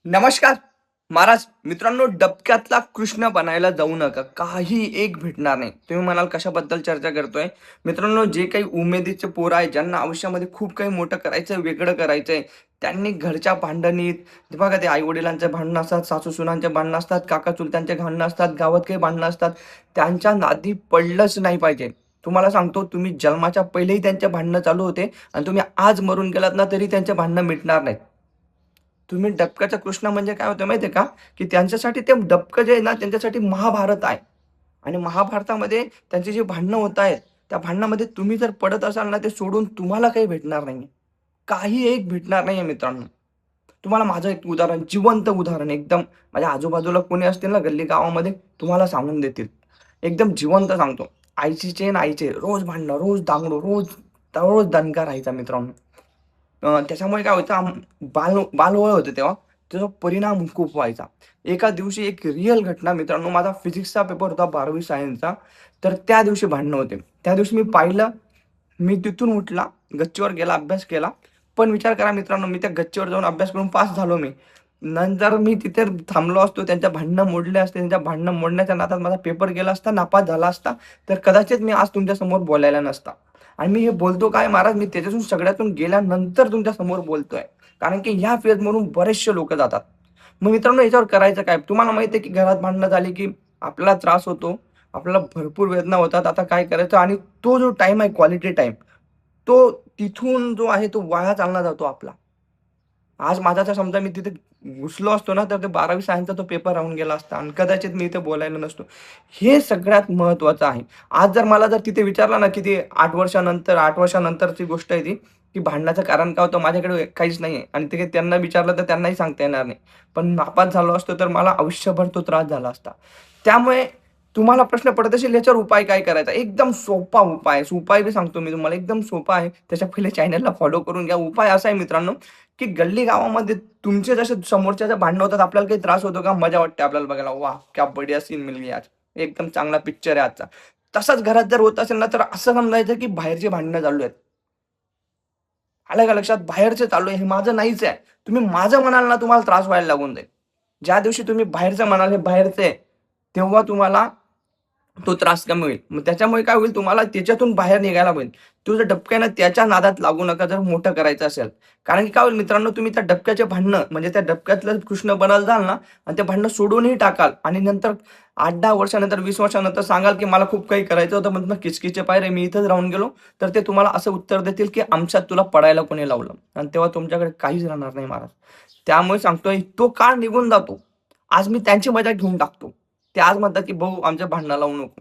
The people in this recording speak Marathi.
नमस्कार महाराज मित्रांनो, डबक्यातला कृष्ण बनायला जाऊ नका. काही एक भेटणार नाही. तुम्ही म्हणाल कशाबद्दल चर्चा करतोय? मित्रांनो, जे काही उमेदीचे पोरं आहेत, ज्यांना आयुष्यामध्ये खूप काही मोठं करायचंय, वेगळं करायचंय, त्यांनी घरच्या भांडणीत बघा, ते आई-वडिलांचे भांडणं असतात, सासू-सुनांचे भांडणं असतात, काका-चुलत्यांचे भांडणं असतात, गावात काही भांडणं असतात. त्यांच्या नादी पडलंच नाही पाहिजे. तुम्हाला सांगतो, तुम्ही जन्माच्या पहिलेही त्यांचे भांडणं चालू होते आणि तुम्ही आज मरून गेलात ना, तरी त्यांचे भांडणं मिटणार नाहीत. तुम्ही डबकाचा कृष्ण म्हणजे काय होतं माहिती आहे का? की त्यांच्यासाठी ते डबकं जे आहे ना, त्यांच्यासाठी महाभारत आहे. आणि महाभारतामध्ये त्यांची जी भांडणं होत आहेत, त्या भांडणामध्ये तुम्ही जर पडत असाल ना, ते सोडून तुम्हाला काही भेटणार नाहीये. काही एक भेटणार नाहीये मित्रांनो. तुम्हाला माझं एक उदाहरण, जिवंत उदाहरण एकदम माझ्या आजूबाजूला कोणी असतील ना गल्ली गावामध्ये, तुम्हाला सांगून देतील. एकदम जिवंत सांगतो. आईचे आणि आईचे रोज भांडणं, रोज दांगडो, रोज रोज दणका राहायचा मित्रांनो. त्याच्यामुळे काय व्हायचं बालवय होतं तेव्हा. त्याचा परिणाम खूप व्हायचा. एका दिवशी एक रिअल घटना मित्रांनो, माझा फिजिक्सचा पेपर होता 12वी सायन्सचा. तर त्या दिवशी भांडणं होते. त्या दिवशी मी पाहिलं, मी तिथून उठला, गच्चीवर गेला, अभ्यास केला. पण विचार करा मित्रांनो, मी त्या गच्चीवर जाऊन अभ्यास करून पास झालो मी. नंतर मी तिथे थांबलो असतो, त्यांच्या भांडणं मोडले असते, त्यांच्या भांडणं मोडण्याच्या नादात माझा पेपर गेला असता, नापास झाला असता, तर कदाचित मी आज तुमच्यासमोर बोलायला नसता. आणि मी हे बोलतो काय महाराज, मी त्याच्यातून सगळ्यातून गेल्यानंतर तुमच्या समोर बोलतोय. कारण की ह्या फेजमधून बरेचसे लोकं जातात. मग मित्रांनो, याच्यावर करायचं काय? तुम्हाला माहिती आहे की घरात भांडणं झाली की आपल्याला त्रास होतो. आपल्याला भरपूर वेदना होतात. आता काय करायचं? आणि तो जो टाईम आहे, क्वालिटी टाईम, तो तिथून जो आहे तो वाया चालला जातो आपला. आज माझा जर समजा मी तिथे घुसलो असतो ना, तर ते 12वी सायन्सचा तो पेपर राहून गेला असता आणि कदाचित मी इथे बोलायला नसतो. हे सगळ्यात महत्त्वाचं आहे. आज जर मला जर तिथे विचारलं ना, किती 8 वर्षानंतरची गोष्ट आहे ती, की भांडणाचं कारण काय होतं? माझ्याकडे काहीच नाहीये आणि ते त्यांना विचारलं तर त्यांनाही सांगता येणार नाही. पण नापास झालो असतो तर मला आयुष्यभर तो त्रास झाला असता. त्यामुळे तुम्हाला प्रश्न पडत असेल, याच्यावर उपाय काय करायचा? एकदम सोपा उपाय आहे. उपाय बी सांगतो मी तुम्हाला, एकदम सोपा आहे. त्याच्या पहिले चॅनलला फॉलो करून घ्या. उपाय असा आहे मित्रांनो, की गल्ली गावामध्ये तुमचे जसे समोरच्याचे भांडणं होतात, आपल्याला काही त्रास होतो का? मजा वाटते आपल्याला बघायला. वाह! क्या बढ़िया सीन मिल गया आज. एकदम चांगला पिक्चर आहे आजचा. तसंच घरात जर होत असेल ना, तर असं समजायचं की बाहेरची भांडणं चालू आहेत. आलं का लक्षात? बाहेरचं चालू आहे, हे माझं नाहीच आहे. तुम्ही माझं म्हणाल ना, तुम्हाला त्रास व्हायला लागून जाईल. ज्या दिवशी तुम्ही बाहेरचं म्हणाल, हे बाहेरचं आहे, तेव्हा तुम्हाला तो त्रास कमी होईल. मग त्याच्यामुळे काय होईल, तुम्हाला त्याच्यातून बाहेर निघायला होईल. तो जर डबका आहे ना, त्याच्या नादात लागू नका जर मोठं करायचं असेल. कारण की काय होईल मित्रांनो, तुम्ही त्या डबक्याचे भांडणं म्हणजे त्या डबक्यातलं कृष्ण बनाल जाल ना आणि ते भांडणं सोडूनही टाकाल आणि नंतर 8-10 वर्षानंतर, 20 वर्षानंतर सांगाल, की मला खूप काही करायचं होतं, पण किचकिचे पाय रे, मी इथेच राहून गेलो. तर ते तुम्हाला असं उत्तर देतील, की आमच्यात तुला पडायला कोणी लावलं? आणि तेव्हा तुमच्याकडे काहीच राहणार नाही महाराज. त्यामुळे सांगतोय, तो काळ निघून जातो. आज मी त्यांची मजा घेऊन टाकतो. ते आज म्हणतात, की "भाऊ आमच्या भांडणं लावू नको."